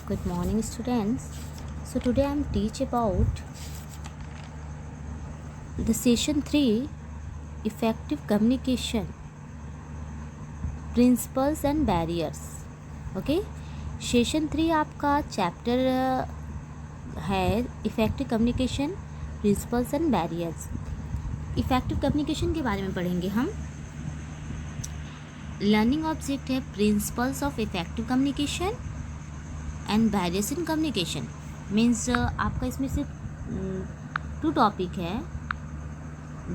Good morning, students. So today I am teach about the session 3 effective communication principles and barriers. Okay, session 3 आपका chapter है effective communication principles and barriers. Effective communication के बारे में पढ़ेंगे हम. Learning object है principles of effective communication and barriers in communication. Means आपका इसमें से 2 टॉपिक है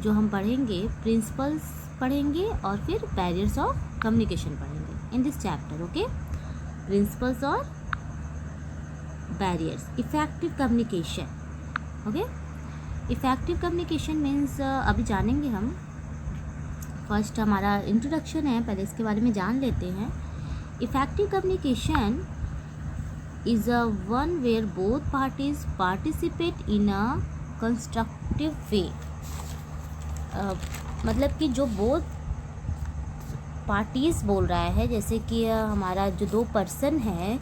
जो हम पढ़ेंगे. प्रिंसिपल्स पढ़ेंगे और फिर बैरियर्स ऑफ कम्युनिकेशन पढ़ेंगे in this chapter. Okay, principles और barriers effective communication. Okay, effective communication means अभी जानेंगे हम. फर्स्ट हमारा इंट्रोडक्शन है, पहले इसके बारे में जान लेते हैं. Effective communication is a one where both parties participate in a constructive way. मतलब कि जो both parties बोल रहा है, जैसे कि हमारा जो 2 पर्सन है,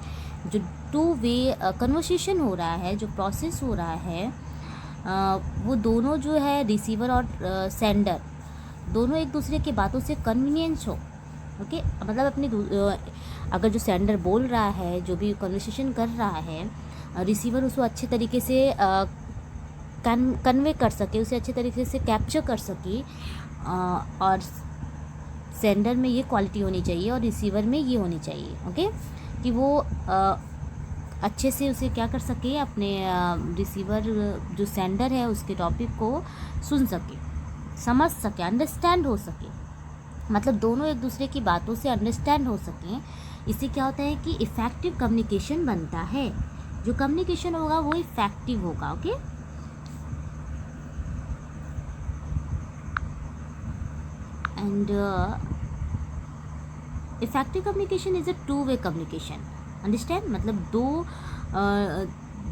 जो 2 वे कन्वर्सेशन हो रहा है, जो प्रोसेस हो रहा है, वो दोनों जो है रिसीवर और सेंडर दोनों एक दूसरे की बातों से कन्वीनियंस हो. ओके, मतलब अपनी अगर जो सेंडर बोल रहा है, जो भी कन्वर्सेशन कर रहा है, रिसीवर उसको अच्छे तरीके से कन्वे कर सके, उसे अच्छे तरीके से कैप्चर कर सके. और सेंडर में ये क्वालिटी होनी चाहिए और रिसीवर में ये होनी चाहिए. ओके, कि वो अच्छे से उसे क्या कर सके, अपने रिसीवर जो सेंडर है उसके टॉपिक को सुन सके, समझ सके, अंडरस्टैंड हो सके. मतलब दोनों एक दूसरे की बातों से अंडरस्टैंड हो सकें. इससे क्या होता है कि इफ़ेक्टिव कम्युनिकेशन बनता है. जो कम्युनिकेशन होगा वो इफ़ेक्टिव होगा. Okay, and effective communication is a 2 way communication. Understand, मतलब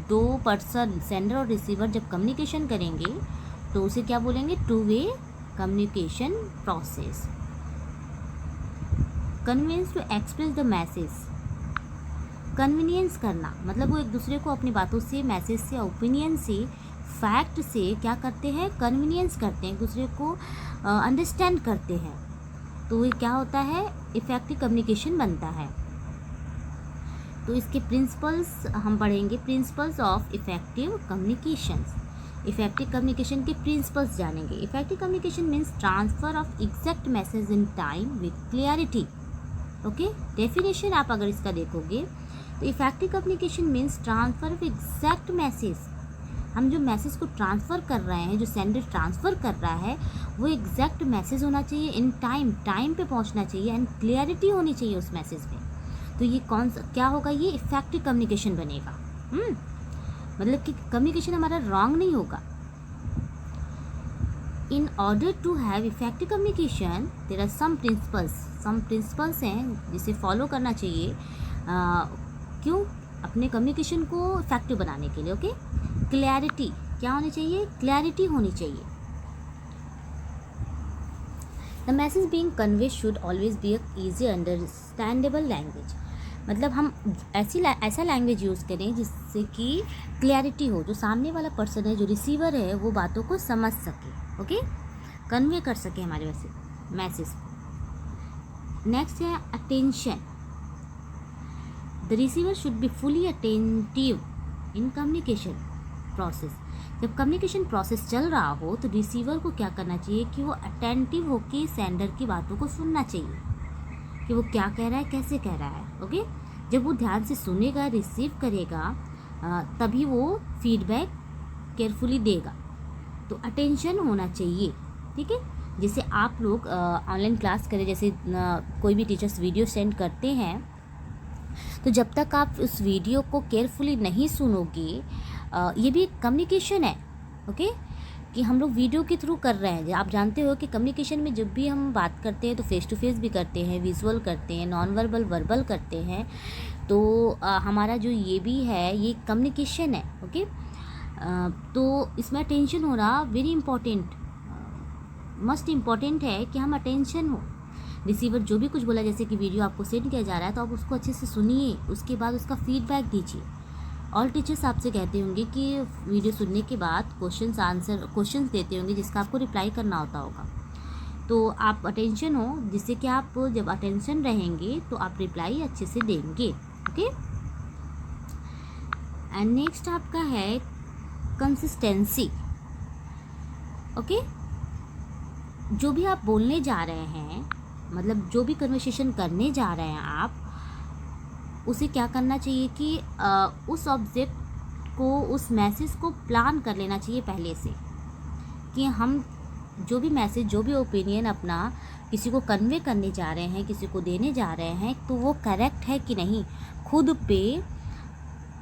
दो पर्सन सेंडर और रिसीवर जब कम्युनिकेशन करेंगे तो उसे क्या बोलेंगे, 2 way communication process. Convenience to express the message. Convenience करना मतलब वो एक दूसरे को अपनी बातों से, मैसेज से, ओपिनियन से, फैक्ट से क्या करते हैं, कन्वीनियंस करते हैं, एक दूसरे को अंडरस्टैंड करते हैं. तो ये क्या होता है, इफ़ेक्टिव कम्युनिकेशन बनता है. तो इसके प्रिंसिपल्स हम पढ़ेंगे. Principles of effective communication. Effective communication के प्रिंसिपल्स जानेंगे. Effective communication means transfer of exact message in time with clarity. Okay, definition आप अगर इसका देखोगे तो effective communication means transfer of exact message. हम जो मैसेज को ट्रांसफ़र कर रहे हैं, जो सेंडर ट्रांसफ़र कर रहा है, वो एग्जैक्ट मैसेज होना चाहिए, इन टाइम पे पहुंचना चाहिए, एंड क्लियरिटी होनी चाहिए उस मैसेज में. तो ये क्या होगा, ये इफ़ेक्टिव कम्युनिकेशन बनेगा. मतलब कि कम्युनिकेशन हमारा रॉन्ग नहीं होगा. In order to have effective communication, there are some principles हैं जिसे फॉलो करना चाहिए. क्यों, अपने कम्युनिकेशन को इफेक्टिव बनाने के लिए. ओके, क्लैरिटी क्या होनी चाहिए, क्लैरिटी होनी चाहिए. The message being convey should always be a easy understandable language. मतलब हम ऐसा लैंग्वेज यूज़ करें जिससे कि क्लैरिटी हो, जो सामने वाला पर्सन है, जो रिसीवर है, वो बातों को समझ सके. ओके, कन्वे कर सके हमारे मैसेज. नेक्स्ट है attention. The receiver should be fully attentive in communication process. जब कम्युनिकेशन प्रोसेस चल रहा हो तो रिसीवर को क्या करना चाहिए कि वो अटेंटिव होकर सेंडर की बातों को सुनना चाहिए कि वो क्या कह रहा है, कैसे कह रहा है. ओके, जब वो ध्यान से सुनेगा, रिसीव करेगा, तभी वो फीडबैक केयरफुली देगा. तो अटेंशन होना चाहिए. ठीक है, जैसे आप लोग ऑनलाइन क्लास करें, जैसे कोई भी टीचर्स वीडियो सेंड करते हैं, तो जब तक आप उस वीडियो को केयरफुली नहीं सुनोगे, ये भी कम्युनिकेशन है. ओके, कि हम लोग वीडियो के थ्रू कर रहे हैं. आप जानते हो कि कम्युनिकेशन में जब भी हम बात करते हैं तो फेस टू फेस भी करते हैं, विजुअल करते हैं, नॉन वर्बल, वर्बल करते हैं. तो हमारा जो ये भी है, ये कम्युनिकेशन है. ओके, तो इसमें अटेंशन होना वेरी इम्पोर्टेंट, मस्ट इम्पॉर्टेंट है कि हम अटेंशन हो. रिसीवर जो भी कुछ बोला, जैसे कि वीडियो आपको सेंड किया जा रहा है तो आप उसको अच्छे से सुनिए, उसके बाद उसका फीडबैक दीजिए। ऑल टीचर्स आपसे कहते होंगे कि वीडियो सुनने के बाद क्वेश्चंस देते होंगे जिसका आपको रिप्लाई करना होगा। तो आप अटेंशन हो, जिससे कि आप जब अटेंशन रहेंगे तो आप रिप्लाई अच्छे से देंगे। ओके, एंड नेक्स्ट आपका है कंसिस्टेंसी। ओके, जो भी आप बोलने जा रहे हैं, मतलब जो भी कन्वर्सेशन करने जा रहे हैं आप, उसे क्या करना चाहिए कि उस ऑब्जेक्ट को, उस मैसेज को प्लान कर लेना चाहिए पहले से, कि हम जो भी मैसेज, जो भी ओपिनियन अपना किसी को कन्वे करने जा रहे हैं, किसी को देने जा रहे हैं, तो वो करेक्ट है कि नहीं।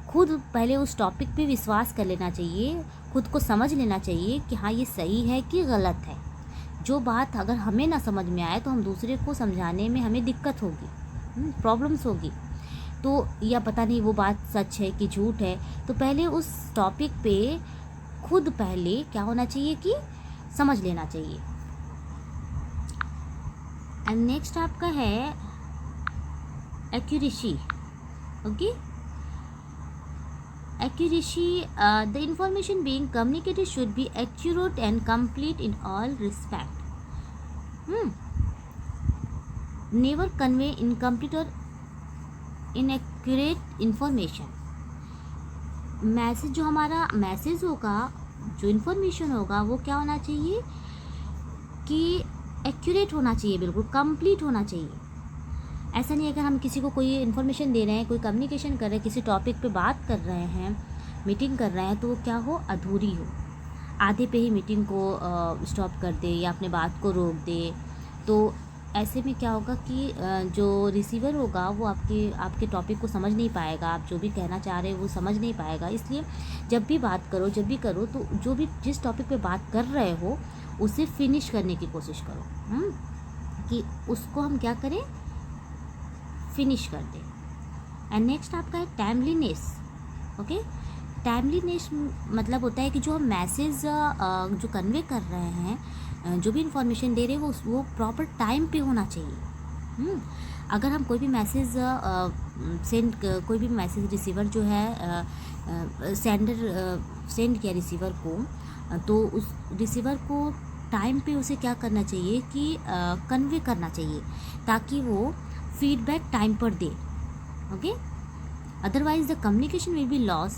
खुद पहले उस टॉपिक पे विश्वास कर लेना चाहिए, खुद को समझ लेना चाहिए कि हाँ ये सही है कि गलत है। जो बात अगर हमें ना समझ में आए तो हम दूसरे को समझाने में हमें दिक्कत होगी, प्रॉब्लम्स होगी। तो या पता नहीं वो बात सच है कि झूठ है, तो पहले उस टॉपिक पे खुद पहले क्या होना चाहिए कि समझ लेना चाहिए। एंड नेक्स्ट आपका है accuracy. Okay, accuracy, the information being communicated should be accurate and complete in all respect. Never convey incomplete or inaccurate information. Message, जो हमारा मैसेज होगा, जो इन्फॉर्मेशन होगा, वो क्या होना चाहिए कि एक्यूरेट होना चाहिए, बिल्कुल कंप्लीट होना चाहिए। ऐसा नहीं है अगर हम किसी को कोई इन्फॉर्मेशन दे रहे हैं, कोई कम्युनिकेशन कर रहे हैं, किसी टॉपिक पे बात कर रहे हैं, मीटिंग कर रहे हैं, तो वो क्या हो, अधूरी हो, आधे पे ही मीटिंग को स्टॉप कर दे या अपने बात को रोक दे। तो ऐसे में क्या होगा कि जो रिसीवर होगा वो आपके टॉपिक को समझ नहीं पाएगा, आप जो भी कहना चाह रहे हैं वो समझ नहीं पाएगा। इसलिए जब भी बात करो, जब भी करो, तो जो भी जिस टॉपिक पे बात कर रहे हो उसे फिनिश करने की कोशिश करो, कि उसको हम क्या करें, फिनिश कर दें। एंड नेक्स्ट आपका है टाइमलीनेस। ओके, टाइमलीनेस मतलब होता है कि जो हम मैसेज जो कन्वे कर रहे हैं, जो भी इंफॉर्मेशन दे रहे हैं, वो प्रॉपर टाइम पे होना चाहिए। अगर हम कोई भी मैसेज कोई भी मैसेज रिसीवर जो है सेंड किया रिसीवर को, तो उस रिसीवर को टाइम पे उसे क्या करना चाहिए कि कन्वे करना चाहिए, ताकि वो फीडबैक टाइम पर दे। Okay, otherwise the communication will be loss.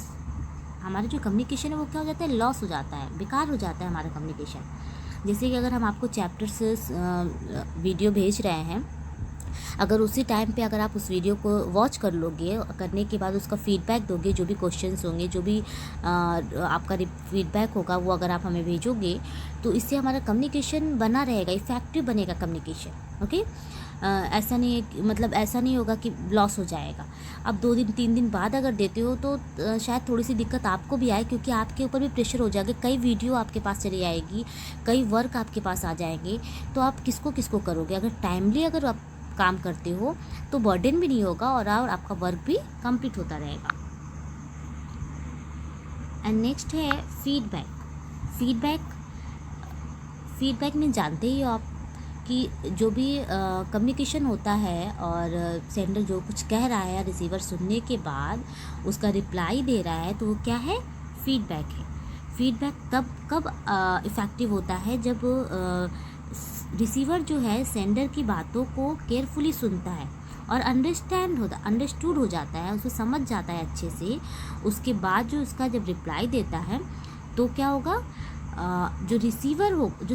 हमारा जो कम्युनिकेशन है वो क्या हो जाता है, लॉस हो जाता है, बेकार हो जाता है हमारा कम्युनिकेशन। जैसे कि अगर हम आपको चैप्टर से वीडियो भेज रहे हैं, अगर उसी टाइम पे अगर आप उस वीडियो को वॉच कर लोगे, करने के बाद उसका फीडबैक दोगे, जो भी क्वेश्चंस होंगे, जो भी आपका फीडबैक होगा, वो अगर आप हमें भेजोगे, तो इससे हमारा कम्युनिकेशन बना रहेगा, इफ़ेक्टिव बनेगा कम्युनिकेशन। ओके, ऐसा नहीं, मतलब ऐसा नहीं होगा कि लॉस हो जाएगा। अब 2 दिन 3 दिन बाद अगर देते हो तो शायद थोड़ी सी दिक्कत आपको भी आए, क्योंकि आपके ऊपर भी प्रेशर हो जाएगा, कई वीडियो आपके पास चली आएगी, कई वर्क आपके पास आ जाएंगे, तो आप किसको करोगे। अगर टाइमली अगर आप काम करते हो तो बर्डन भी नहीं होगा और आपका वर्क भी कंप्लीट होता रहेगा। एंड नेक्स्ट है फीडबैक में जानते ही हो आप कि जो भी कम्युनिकेशन होता है और सेंडर जो कुछ कह रहा है, रिसीवर सुनने के बाद उसका रिप्लाई दे रहा है, तो वो क्या है, फीडबैक है। फीडबैक कब इफ़ेक्टिव होता है, जब रिसीवर जो है सेंडर की बातों को केयरफुली सुनता है और अंडरस्टूड हो जाता है, उसे समझ जाता है अच्छे से। उसके बाद जो उसका जब रिप्लाई देता है तो क्या होगा, जो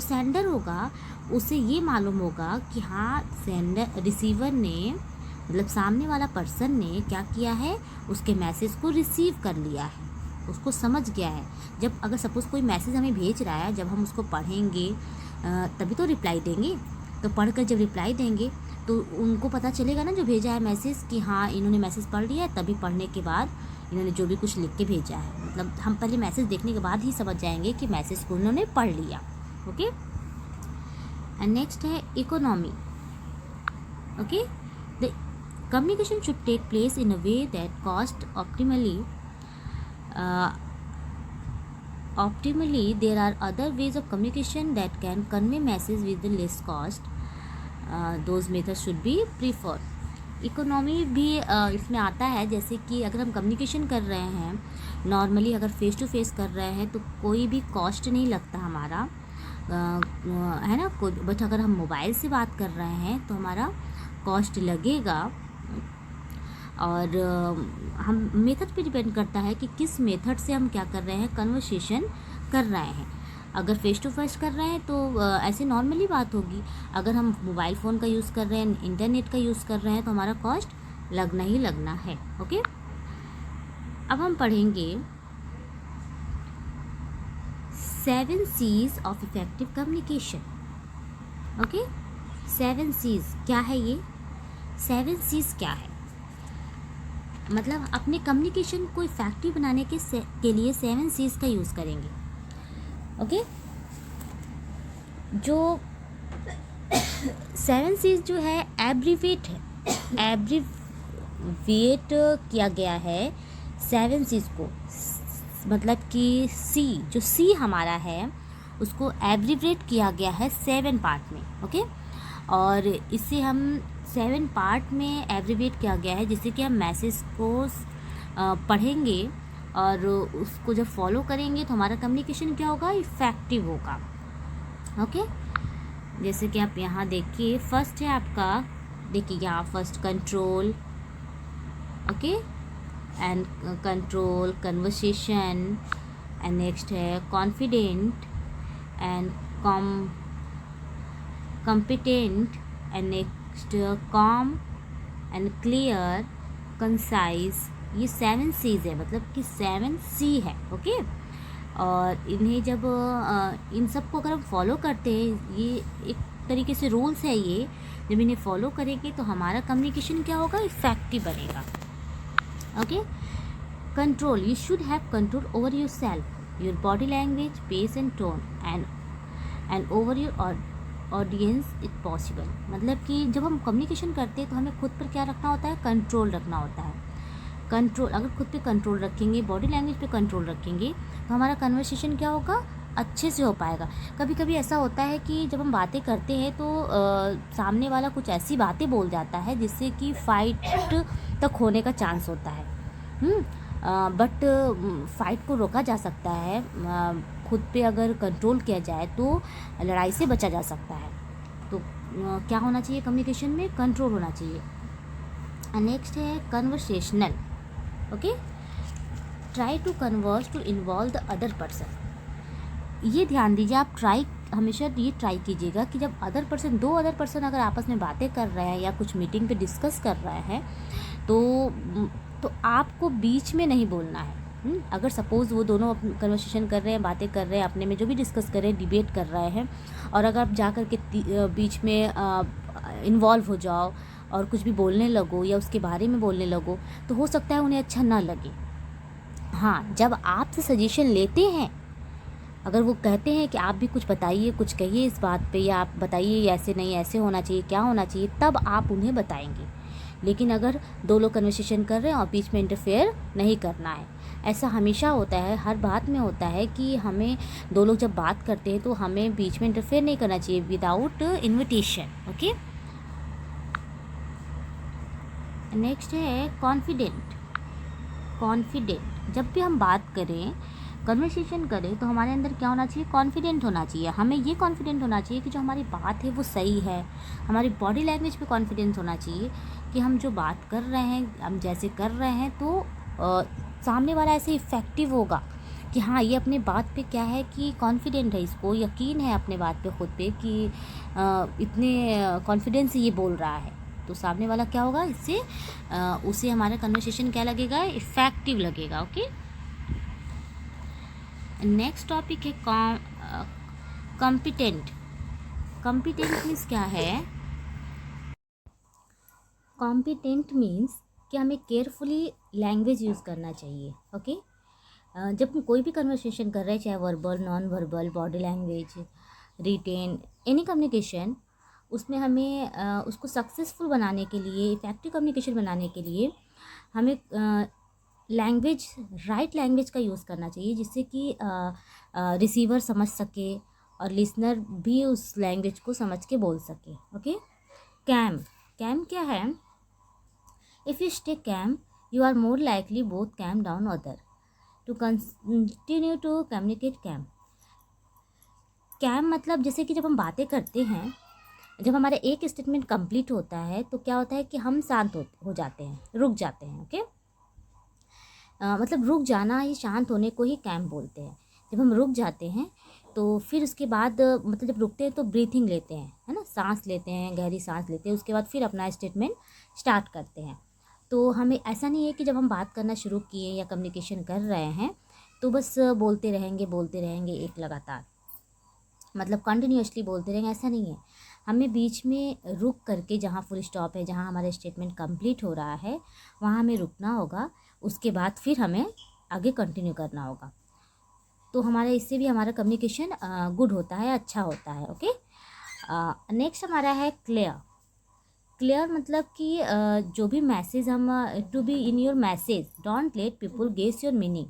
सेंडर होगा उसे ये मालूम होगा कि हाँ रिसीवर ने, मतलब सामने वाला पर्सन ने क्या किया है, उसके मैसेज को रिसीव कर लिया है, उसको समझ गया है। जब अगर सपोज़ कोई मैसेज हमें भेज रहा है, जब हम उसको पढ़ेंगे तभी तो रिप्लाई देंगे, तो पढ़कर जब रिप्लाई देंगे तो उनको पता चलेगा ना जो भेजा है मैसेज, कि हाँ इन्होंने मैसेज पढ़ लिया है, तभी पढ़ने के बाद इन्होंने जो भी कुछ लिख के भेजा है, मतलब हम पहले मैसेज देखने के बाद ही समझ जाएंगे कि मैसेज को उन्होंने पढ़ लिया। ओके, एंड नेक्स्ट है economy. Okay, the communication should take place in a way that cost optimally. There are other ways of communication that can convey message with the less cost. Those method should be preferred. Economy भी इसमें आता है, जैसे कि अगर हम communication कर रहे हैं नॉर्मली, अगर फेस टू फेस कर रहे हैं तो कोई भी कॉस्ट नहीं लगता हमारा, है ना। बट अगर हम मोबाइल से बात कर रहे हैं तो हमारा कॉस्ट लगेगा। और हम मेथड पे डिपेंड करता है कि किस मेथड से हम क्या कर रहे हैं, कन्वर्सेशन कर रहे हैं। अगर फेस टू फेस कर रहे हैं तो ऐसे नॉर्मली बात होगी। अगर हम मोबाइल फ़ोन का यूज़ कर रहे हैं, इंटरनेट का यूज़ कर रहे हैं, तो हमारा कॉस्ट लगना ही लगना है। ओके, अब हम पढ़ेंगे 7 C's of effective communication. Okay, 7 C's क्या है ये? 7 C's क्या है? मतलब अपने कम्युनिकेशन को इफ़ेक्टिव बनाने के लिए 7 C's का यूज़ करेंगे। ओके, जो 7 C's जो है एब्रीवेट है, एब्रीवेट किया गया है 7 C's को। मतलब कि जो C हमारा है उसको एब्रीवेट किया गया है 7 पार्ट में। ओके, और इसे हम 7 पार्ट में एब्रीवेट किया गया है, जिससे कि हम मैसेज को पढ़ेंगे और उसको जब फॉलो करेंगे तो हमारा कम्युनिकेशन क्या होगा, इफ़ेक्टिव होगा। ओके, जैसे कि आप यहाँ देखिए, फर्स्ट है आपका, देखिए यहाँ first control, okay, and control conversation, and next है confident and competent, and next calm and clear, concise। ये 7 C's है, मतलब कि 7 C है। ओके, और इन्हें जब इन सब को अगर हम फॉलो करते हैं, ये एक तरीके से रूल्स है ये, जब इन्हें फॉलो करेंगे तो हमारा कम्युनिकेशन क्या होगा, इफ़ेक्टिव बनेगा। Okay, control, you should have control over your self, your body language, pace and tone, and over your audience it possible. मतलब कि जब हम कम्युनिकेशन करते हैं तो हमें खुद पर क्या रखना होता है, कंट्रोल रखना होता है। कंट्रोल, अगर खुद पे कंट्रोल रखेंगे, बॉडी लैंग्वेज पे कंट्रोल रखेंगे, तो हमारा कन्वर्सेशन क्या होगा, अच्छे से हो पाएगा। कभी कभी ऐसा होता है कि जब हम बातें करते हैं तो सामने वाला कुछ ऐसी बातें बोल जाता है जिससे कि फाइट तक होने का चांस होता है। बट फाइट को रोका जा सकता है, खुद पे अगर कंट्रोल किया जाए तो लड़ाई से बचा जा सकता है। तो क्या होना चाहिए, कम्युनिकेशन में कंट्रोल होना चाहिए। नेक्स्ट है conversational. Okay, try to converse to involve the other person. ये ध्यान दीजिए, आप हमेशा ये ट्राई कीजिएगा कि जब दो अदर पर्सन अगर आपस में बातें कर रहे हैं या कुछ मीटिंग पे डिस्कस कर रहे हैं तो आपको बीच में नहीं बोलना है। अगर सपोज़ वो दोनों कन्वर्सेशन कर रहे हैं, बातें कर रहे हैं, अपने में जो भी डिस्कस कर रहे हैं, डिबेट कर रहे हैं, और अगर आप जा कर के बीच में इन्वॉल्व हो जाओ और कुछ भी बोलने लगो या उसके बारे में बोलने लगो, तो हो सकता है उन्हें अच्छा ना लगे। हाँ, जब आपसे सजेशन लेते हैं, अगर वो कहते हैं कि आप भी कुछ बताइए, कुछ कहिए इस बात पे, या आप बताइए ऐसे नहीं, ऐसे होना चाहिए, क्या होना चाहिए, तब आप उन्हें बताएंगे। लेकिन अगर दो लोग कन्वर्सेशन कर रहे हैं और बीच में इंटरफेयर नहीं करना है। ऐसा हमेशा होता है, हर बात में होता है कि हमें दो लोग जब बात करते हैं तो हमें बीच में इंटरफेयर नहीं करना चाहिए विदाउट इन्विटेशन। ओके, नेक्स्ट है कॉन्फिडेंट। जब भी हम बात करें, कन्वर्सेशन करें, तो हमारे अंदर क्या होना चाहिए, कॉन्फिडेंट होना चाहिए। हमें ये कॉन्फिडेंट होना चाहिए कि जो हमारी बात है वो सही है। हमारी बॉडी लैंग्वेज पे कॉन्फिडेंस होना चाहिए कि हम जो बात कर रहे हैं, हम जैसे कर रहे हैं, तो सामने वाला ऐसे इफ़ेक्टिव होगा कि हाँ, ये अपने बात पे क्या है कि कॉन्फिडेंट है, इसको यकीन है अपने बात पे, खुद पे, कि इतने कॉन्फिडेंस से ये बोल रहा है। तो सामने वाला क्या होगा, इससे उसे हमारा कन्वर्सेशन क्या लगेगा, इफ़ेक्टिव लगेगा। ओके, नेक्स्ट टॉपिक है कॉम्पिटेंट। मीन्स क्या है, कॉम्पिटेंट मीन्स कि हमें केयरफुली लैंग्वेज यूज़ करना चाहिए। ओके, जब हम कोई भी कन्वर्सेशन कर रहे हैं, चाहे verbal, non verbal, body language, written, any communication, उसमें हमें उसको सक्सेसफुल बनाने के लिए, इफ़ेक्टिव कम्युनिकेशन बनाने के लिए हमें लैंग्वेज, राइट लैंग्वेज का यूज़ करना चाहिए, जिससे कि रिसीवर समझ सके और लिसनर भी उस लैंग्वेज को समझ के बोल सके। ओके, कैम, कैम क्या है? If you stay calm you are more likely both calm down other to continue to communicate. Calm, calm मतलब जैसे कि जब हम बातें करते हैं, जब हमारा एक स्टेटमेंट कंप्लीट होता है तो क्या होता है कि हम शांत हो जाते हैं, रुक जाते हैं। ओके, मतलब रुक जाना, ही शांत होने को ही कैम बोलते हैं। जब हम रुक जाते हैं तो फिर उसके बाद मतलब जब रुकते हैं तो ब्रीथिंग लेते हैं, है ना, सांस लेते हैं, गहरी सांस लेते हैं, उसके बाद फिर अपना स्टेटमेंट स्टार्ट करते हैं। तो हमें ऐसा नहीं है कि जब हम बात करना शुरू किए या कम्युनिकेशन कर रहे हैं तो बस बोलते रहेंगे एक लगातार, मतलब कंटिन्यूअसली बोलते रहेंगे, ऐसा नहीं है। हमें बीच में रुक करके, जहाँ फुल स्टॉप है, जहाँ हमारा स्टेटमेंट कंप्लीट हो रहा है वहाँ हमें रुकना होगा, उसके बाद फिर हमें आगे कंटिन्यू करना होगा। तो हमारे इससे भी हमारा कम्युनिकेशन गुड होता है, अच्छा होता है। ओके, नेक्स्ट हमारा है क्लियर। क्लियर मतलब कि जो भी मैसेज हम to be in your message don't let people guess your meaning.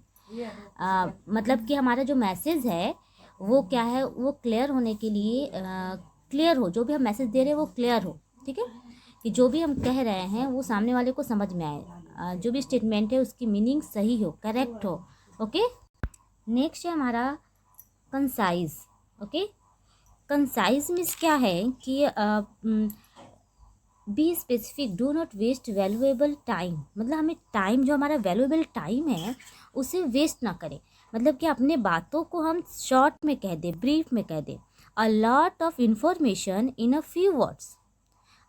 मतलब कि हमारा जो मैसेज है वो क्या है, वो क्लियर होने के लिए क्लियर हो, जो भी हम मैसेज दे रहे हैं वो क्लियर हो। ठीक है, कि जो भी हम कह रहे हैं वो सामने वाले को समझ में आए, जो भी स्टेटमेंट है उसकी मीनिंग सही हो, करेक्ट हो। ओके, नेक्स्ट है हमारा कंसाइज। ओके, कंसाइज मीन्स क्या है कि be specific, do not waste valuable time. मतलब हमें टाइम, जो हमारा वैल्यूएबल टाइम है उसे वेस्ट ना करें। मतलब कि अपने बातों को हम शॉर्ट में कह दें, ब्रीफ में कह दें। A lot of information in a few words.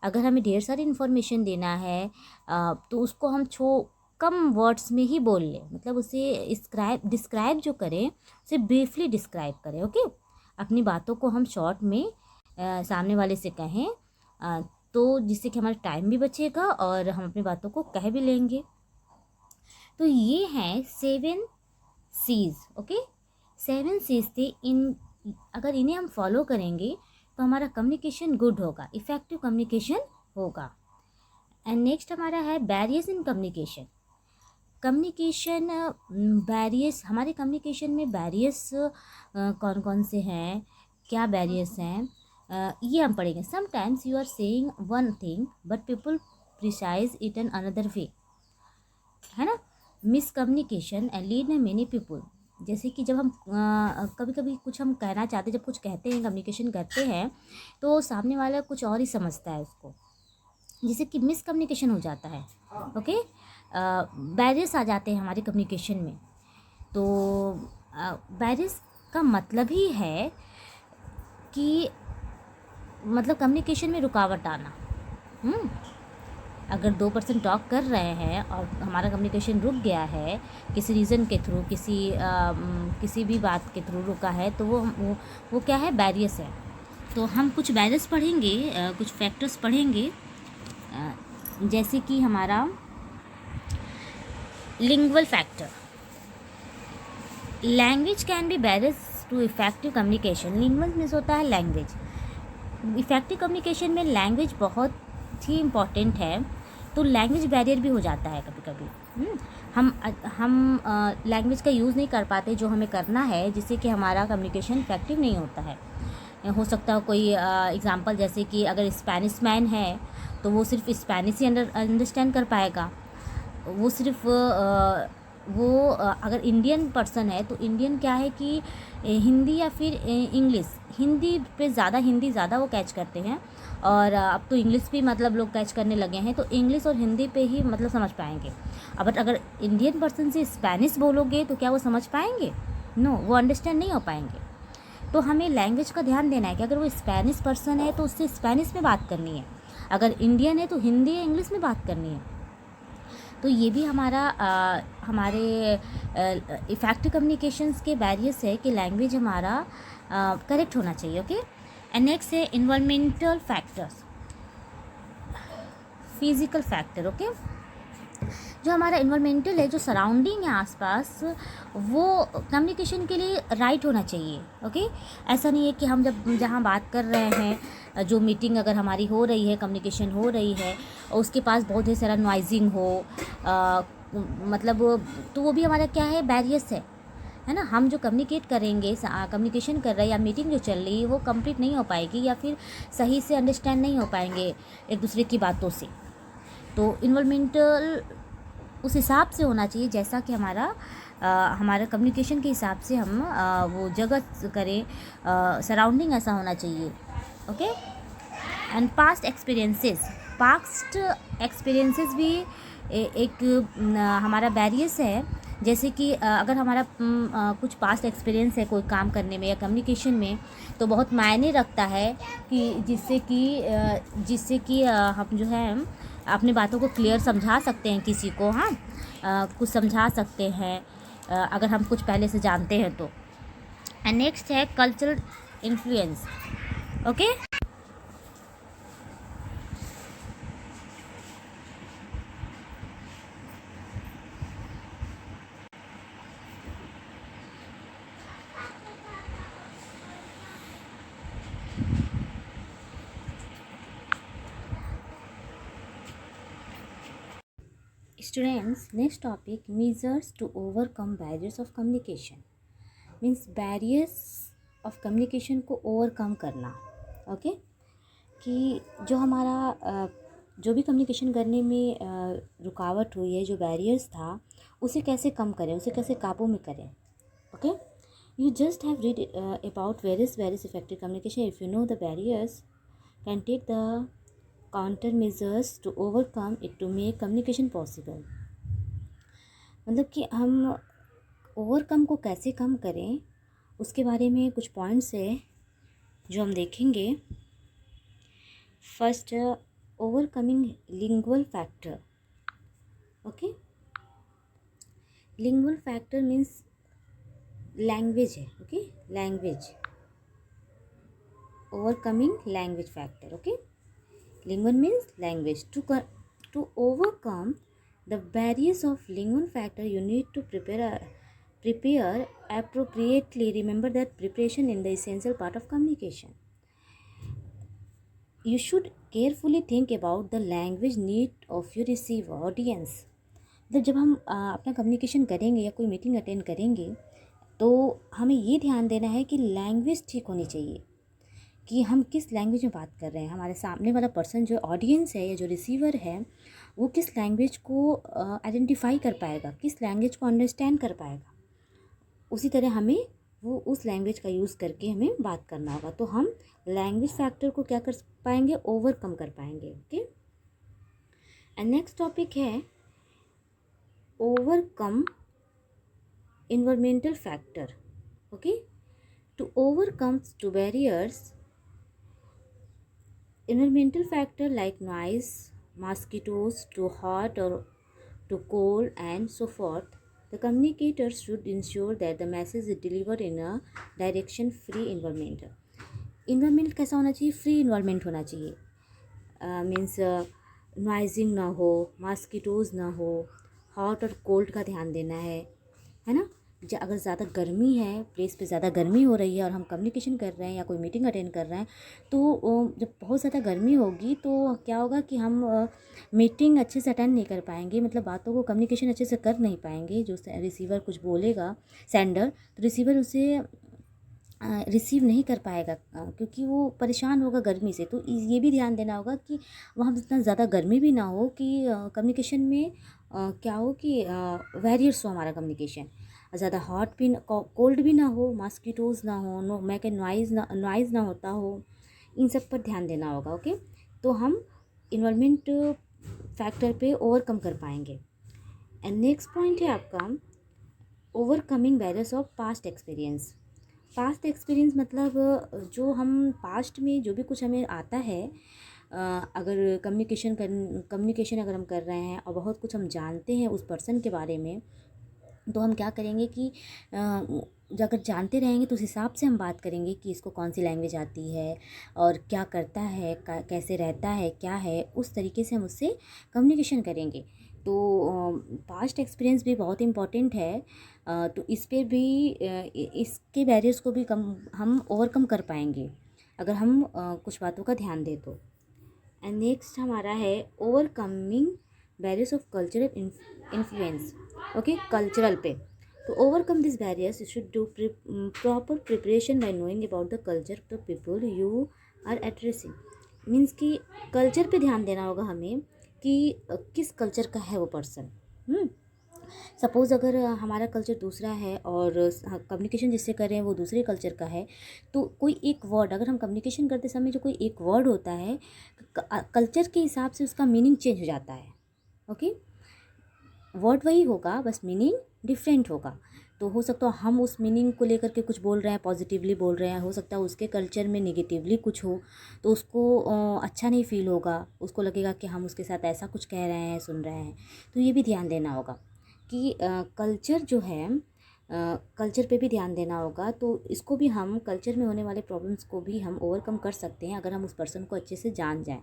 अगर हमें ढेर सारी इन्फॉर्मेशन देना है तो उसको हम कम वर्ड्स में ही बोल लें, मतलब उसे डिस्क्राइब जो करें उसे ब्रीफली डिस्क्राइब करें। ओके, अपनी बातों को हम शॉर्ट में सामने वाले से कहें, तो जिससे कि हमारा टाइम भी बचेगा और हम अपनी बातों को कह भी लेंगे। तो ये हैं 7 C's। ओके, 7 C's थे। अगर इन्हें हम फॉलो करेंगे तो हमारा कम्युनिकेशन गुड होगा, इफ़ेक्टिव कम्युनिकेशन होगा। एंड नेक्स्ट हमारा है barriers in communication. Communication barriers, हमारे कम्युनिकेशन में बैरियर्स कौन कौन से हैं, क्या बैरियर्स हैं, ये हम पढ़ेंगे। Sometimes you are saying one thing but people precise it in another way, है ना। Miscommunication and lead many people. जैसे कि जब हम कभी कभी कुछ हम कहना चाहते हैं, जब कुछ कहते हैं, कम्युनिकेशन करते हैं, तो सामने वाला कुछ और ही समझता है उसको, जिससे कि मिसकम्युनिकेशन हो जाता है। ओके, बैरियर्स आ जाते हैं हमारे कम्युनिकेशन में। तो बैरियर्स का मतलब ही है कि मतलब कम्युनिकेशन में रुकावट आना। अगर 2 पर्सन टॉक कर रहे हैं और हमारा कम्युनिकेशन रुक गया है किसी रीज़न के थ्रू, किसी भी बात के थ्रू रुका है, तो वो क्या है, बैरियर्स है। तो हम कुछ बैरियर्स पढ़ेंगे, कुछ फैक्टर्स पढ़ेंगे, जैसे कि हमारा lingual factor. Language can be barriers to effective communication. Lingual means होता है लैंग्वेज। इफेक्टिव कम्युनिकेशन में लैंग्वेज बहुत ही इम्पॉर्टेंट है, तो लैंग्वेज बैरियर भी हो जाता है कभी कभी। हम लैंग्वेज का यूज़ नहीं कर पाते जो हमें करना है, जिससे कि हमारा कम्युनिकेशन इफेक्टिव नहीं होता है। हो सकता है कोई एग्जांपल, जैसे कि अगर स्पेनिश मैन है तो वो सिर्फ स्पेनिश ही अंडरस्टैंड कर पाएगा। वो सिर्फ अगर इंडियन पर्सन है तो इंडियन क्या है कि हिंदी या फिर इंग्लिश, हिंदी ज़्यादा वो कैच करते हैं, और अब तो इंग्लिश भी मतलब लोग कैच करने लगे हैं, तो इंग्लिश और हिंदी पे ही मतलब समझ पाएंगे। अब अगर इंडियन पर्सन से स्पेनिश बोलोगे तो क्या वो समझ पाएंगे? नो, वो अंडरस्टैंड नहीं हो पाएंगे। तो हमें लैंग्वेज का ध्यान देना है कि अगर वो स्पेनिश पर्सन है तो उससे स्पेनिश में बात करनी है, अगर इंडियन है तो हिंदी या इंग्लिश में बात करनी है। तो ये भी हमारे इफ़ेक्टिव कम्युनिकेशंस के बैरियर्स है कि लैंग्वेज हमारा करेक्ट होना चाहिए। ओके, एंड नेक्स्ट है environmental factors, physical factor. Okay, जो हमारा इन्वायरमेंटल है, जो सराउंडिंग है आसपास, वो कम्युनिकेशन के लिए राइट होना चाहिए। ओके, ऐसा नहीं है कि हम जहाँ बात कर रहे हैं, जो मीटिंग अगर हमारी हो रही है, कम्युनिकेशन हो रही है, और उसके पास बहुत ही सारा नॉइजिंग हो, मतलब तो वो भी हमारा क्या है, बैरियर्स है। है ना। हम जो कम्युनिकेट करेंगे, कम्युनिकेशन कर रहे हैं या मीटिंग जो चल रही है वो कंप्लीट नहीं हो पाएगी या फिर सही से अंडरस्टैंड नहीं हो पाएंगे एक दूसरे की बातों से। तो इन्वॉल्वमेंटल उस हिसाब से होना चाहिए जैसा कि हमारा कम्युनिकेशन के हिसाब से हम वो जगह करें, सराउंडिंग ऐसा होना चाहिए। ओके। एंड पास्ट एक्सपीरियंसेस भी एक हमारा बैरियर्स है। जैसे कि अगर हमारा कुछ पास्ट एक्सपीरियंस है कोई काम करने में या कम्युनिकेशन में, तो बहुत मायने रखता है कि जिससे कि हम जो है अपनी बातों को क्लियर समझा सकते हैं किसी को। हाँ, कुछ समझा सकते हैं अगर हम कुछ पहले से जानते हैं तो। एंड नेक्स्ट है cultural influence. Okay. Students, next topic, measures to overcome barriers of communication. Means barriers of communication को ओवरकम करना। ओके। कि जो हमारा जो भी कम्युनिकेशन करने में रुकावट हुई है, जो बैरियर्स था, उसे कैसे कम करें, उसे कैसे काबू में करें। Okay. You just have read about various effective communication. If you know the barriers, can take the counter measures to overcome it to make communication possible. मतलब कि हम ओवरकम को कैसे कम करें उसके बारे में कुछ पॉइंट्स है जो हम देखेंगे। First, overcoming lingual factor. Okay. Lingual factor means language है। Okay, language, overcoming language factor. Okay, lingual means language. To overcome the barriers of lingual factor, you need to prepare appropriately. Remember that preparation is the essential part of communication. You should carefully think about the language need of your receiver audience. जब हम अपना communication करेंगे या कोई meeting attend करेंगे तो हमें ये ध्यान देना है कि लैंग्वेज ठीक होनी चाहिए, कि हम किस लैंग्वेज में बात कर रहे हैं। हमारे सामने वाला पर्सन जो ऑडियंस है या जो रिसीवर है वो किस लैंग्वेज को आइडेंटिफाई कर पाएगा, किस लैंग्वेज को अंडरस्टैंड कर पाएगा, उसी तरह हमें वो उस लैंग्वेज का यूज़ करके हमें बात करना होगा। तो हम लैंग्वेज फैक्टर को क्या कर पाएंगे, ओवरकम कर पाएंगे। ओके। एंड नेक्स्ट टॉपिक है overcome environmental factor. Okay. To overcome to barriers, environmental factor like noise, mosquitoes, too hot or too cold and so forth, the communicator should ensure that the message is delivered in a direction free environment. environment कैसा होना चाहिए, free environment होना चाहिए। Means नॉइजिंग ना हो, mosquitoes ना हो, hot और कोल्ड का ध्यान देना है ना। अगर ज़्यादा गर्मी है, प्लेस पे ज़्यादा गर्मी हो रही है और हम कम्युनिकेशन कर रहे हैं या कोई मीटिंग अटेंड कर रहे हैं, तो जब बहुत ज़्यादा गर्मी होगी तो क्या होगा कि हम मीटिंग अच्छे से अटेंड नहीं कर पाएंगे, मतलब बातों को कम्युनिकेशन अच्छे से कर नहीं पाएंगे। जो रिसीवर कुछ बोलेगा, सेंडर, तो रिसीवर उसे रिसीव नहीं कर पाएगा क्योंकि वो परेशान होगा गर्मी से। तो ये भी ध्यान देना होगा कि वहाँ इतना ज़्यादा गर्मी भी ना हो कि कम्युनिकेशन में क्या हो कि वेरियर्स हो हमारा कम्युनिकेशन। ज़्यादा हॉट भी कोल्ड भी ना हो, मॉस्किटोज़ ना हो, नॉइज़ ना होता हो, इन सब पर ध्यान देना होगा। ओके। तो हम इन्वायरमेंट फैक्टर पे ओवरकम कर पाएंगे। एंड नेक्स्ट पॉइंट है आपका overcoming barriers of past experience. Past experience मतलब जो हम पास्ट में जो भी कुछ हमें आता है, अगर कम्युनिकेशन अगर हम कर रहे हैं और बहुत कुछ हम जानते हैं उस पर्सन के बारे में, तो हम क्या करेंगे कि अगर जानते रहेंगे तो उस हिसाब से हम बात करेंगे कि इसको कौन सी लैंग्वेज आती है और क्या करता है, कैसे रहता है, क्या है, उस तरीके से हम उससे कम्युनिकेशन करेंगे। तो पास्ट एक्सपीरियंस भी बहुत इम्पॉर्टेंट है। तो इस पे भी इसके बैरियर्स को भी हम ओवरकम कर पाएंगे अगर हम कुछ बातों का ध्यान दें तो। एंड नेक्स्ट हमारा है overcoming barriers of cultural influence. Okay, cultural पे To overcome these barriers, you should do proper preparation by knowing about the culture of the people you are addressing. Means कि कल्चर पे ध्यान देना होगा हमें कि किस कल्चर का है वो पर्सन। सपोज़ अगर हमारा कल्चर दूसरा है और कम्युनिकेशन जिससे कर रहे हैं वो दूसरे कल्चर का है, तो कोई एक वर्ड, अगर हम कम्युनिकेशन करते समय जो कोई एक वर्ड होता है, कल्चर के हिसाब से उसका मीनिंग चेंज हो जाता है। ओके, वर्ड वही होगा, बस मीनिंग डिफरेंट होगा। तो हो सकता है हम उस मीनिंग को लेकर के कुछ बोल रहे हैं, पॉजिटिवली बोल रहे हैं, हो सकता है उसके कल्चर में नेगेटिवली कुछ हो, तो उसको अच्छा नहीं फील होगा, उसको लगेगा कि हम उसके साथ ऐसा कुछ कह रहे हैं, सुन रहे हैं। तो ये भी ध्यान देना होगा कि कल्चर जो है, कल्चर पे भी ध्यान देना होगा। तो इसको भी हम, कल्चर में होने वाले प्रॉब्लम्स को भी हम ओवरकम कर सकते हैं अगर हम उस पर्सन को अच्छे से जान जाएं,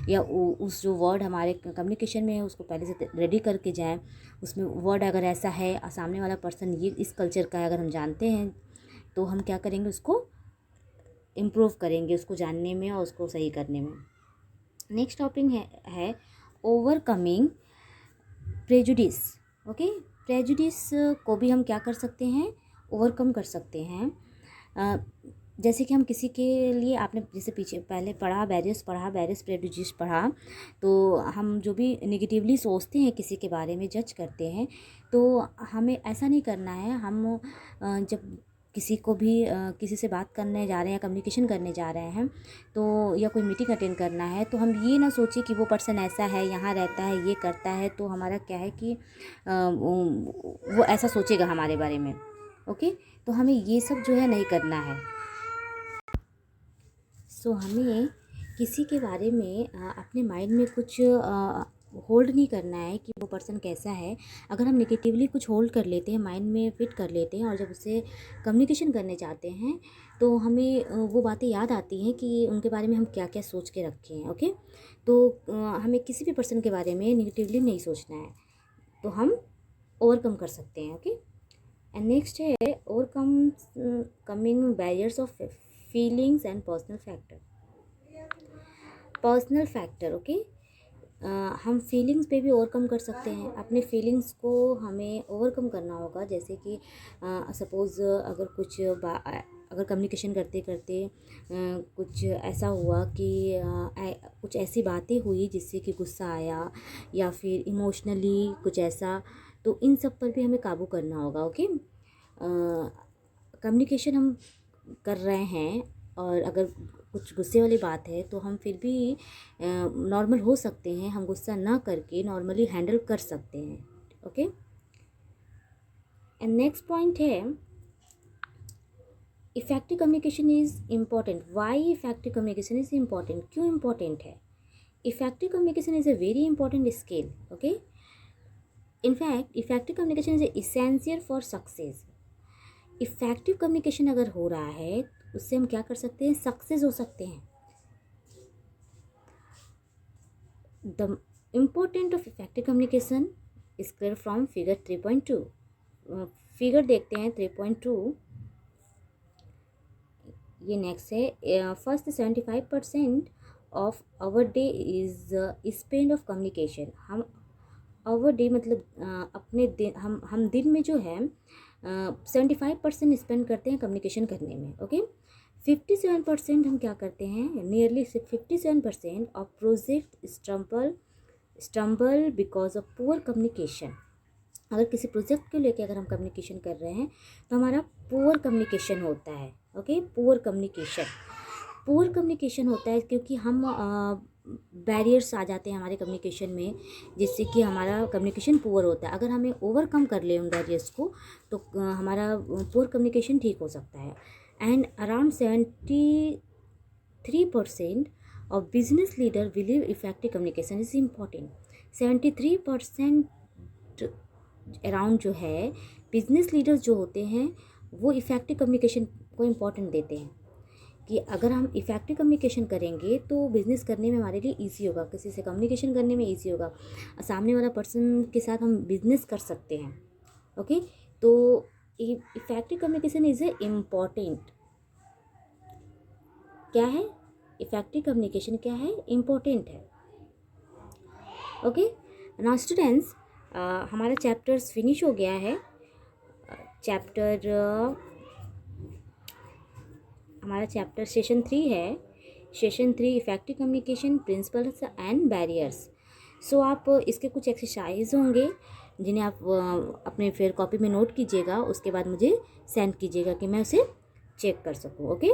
या उस जो वर्ड हमारे कम्युनिकेशन में है उसको पहले से रेडी करके जाएं। उसमें वर्ड अगर ऐसा है, सामने वाला पर्सन ये इस कल्चर का है, अगर हम जानते हैं तो हम क्या करेंगे, उसको इम्प्रूव करेंगे, उसको जानने में और उसको सही करने में। नेक्स्ट टॉपिक है ओवरकमिंग प्रेजुडिस। ओके, प्रेजुडिस को भी हम क्या कर सकते हैं, ओवरकम कर सकते हैं। जैसे कि हम किसी के लिए, आपने जैसे पीछे पहले पढ़ा, बैरियर्स प्रेजुडिस पढ़ा, तो हम जो भी नेगेटिवली सोचते हैं किसी के बारे में, जज करते हैं, तो हमें ऐसा नहीं करना है। हम जब किसी को भी किसी से बात करने जा रहे हैं, कम्युनिकेशन करने जा रहे हैं, तो या कोई मीटिंग अटेंड करना है, तो हम ये ना सोचिए कि वो पर्सन ऐसा है, यहाँ रहता है, ये करता है, तो हमारा क्या है कि वो ऐसा सोचेगा हमारे बारे में। ओके, तो हमें ये सब जो है नहीं करना है। सो हमें किसी के बारे में अपने माइंड में कुछ होल्ड नहीं करना है कि वो पर्सन कैसा है। अगर हम नेगेटिवली कुछ होल्ड कर लेते हैं, माइंड में फिट कर लेते हैं, और जब उससे कम्युनिकेशन करने जाते हैं तो हमें वो बातें याद आती हैं कि उनके बारे में हम क्या क्या सोच के रखे हैं। ओके, तो हमें किसी भी पर्सन के बारे में नेगेटिवली नहीं सोचना है, तो हम ओवरकम कर सकते हैं। ओके, एंड नेक्स्ट है overcome coming barriers of feelings and personal factor. Okay, हम फीलिंग्स पे भी ओवरकम कर सकते हैं। अपने फीलिंग्स को हमें ओवरकम करना होगा। जैसे कि सपोज़ अगर कम्युनिकेशन करते करते कुछ ऐसा हुआ कि कुछ ऐसी बातें हुई जिससे कि गुस्सा आया, या फिर इमोशनली कुछ ऐसा, तो इन सब पर भी हमें काबू करना होगा। ओके, कम्युनिकेशन हम कर रहे हैं और अगर कुछ गुस्से वाली बात है तो हम फिर भी नॉर्मल हो सकते हैं, हम गुस्सा ना करके नॉर्मली हैंडल कर सकते हैं। ओके, एंड नेक्स्ट पॉइंट है effective communication is important. Why effective communication is important, क्यों इम्पॉर्टेंट है? Effective communication is a very important skill. Okay, in fact effective communication is essential for success। Effective communication अगर हो रहा है उससे हम क्या कर सकते हैं, सक्सेस हो सकते हैं। The important of effective communication is clear from figure 3.2। Figure देखते हैं 3.2। ये नेक्स्ट है, first 75% of our day is spend of communication. हम आवर डे मतलब अपने दिन, हम दिन में जो है 75% स्पेंड करते हैं कम्युनिकेशन करने में। ओके, 57% हम क्या करते हैं, nearly 57% of project stumble because of poor communication. अगर किसी प्रोजेक्ट को लेकर अगर हम कम्युनिकेशन कर रहे हैं तो हमारा पुअर कम्युनिकेशन होता है। ओके, पुअर कम्युनिकेशन होता है क्योंकि हम बैरियर्स आ जाते हैं हमारे कम्युनिकेशन में, जिससे कि हमारा कम्युनिकेशन पुअर होता है। अगर हमें ओवरकम कर ले उन बैरियर्स को तो हमारा पुअर कम्युनिकेशन ठीक हो सकता है। And around 73% of business leader believe effective communication is important. 73% around जो है बिजनेस लीडर्स जो होते हैं वो इफ़ेक्टिव कम्युनिकेशन को इम्पॉर्टेंट देते हैं कि अगर हम इफ़ेक्टिव कम्युनिकेशन करेंगे तो बिज़नेस करने में हमारे लिए ईजी होगा, किसी से कम्युनिकेशन करने में ईजी होगा, सामने वाला पर्सन के साथ हम बिज़नेस कर सकते हैं। ओके, तो effective communication is a important. क्या है इफ़ेक्टिव कम्युनिकेशन, क्या है, इम्पॉर्टेंट है। ओके, नाउ स्टूडेंट्स हमारा चैप्टर्स फिनिश हो गया है। चैप्टर हमारा चैप्टर सेशन 3 है, session 3 effective communication principles and barriers. So आप इसके कुछ एक्सरसाइज होंगे जिन्हें आप अपने फिर कॉपी में नोट कीजिएगा, उसके बाद मुझे सेंड कीजिएगा कि मैं उसे चेक कर सकूँ। ओके।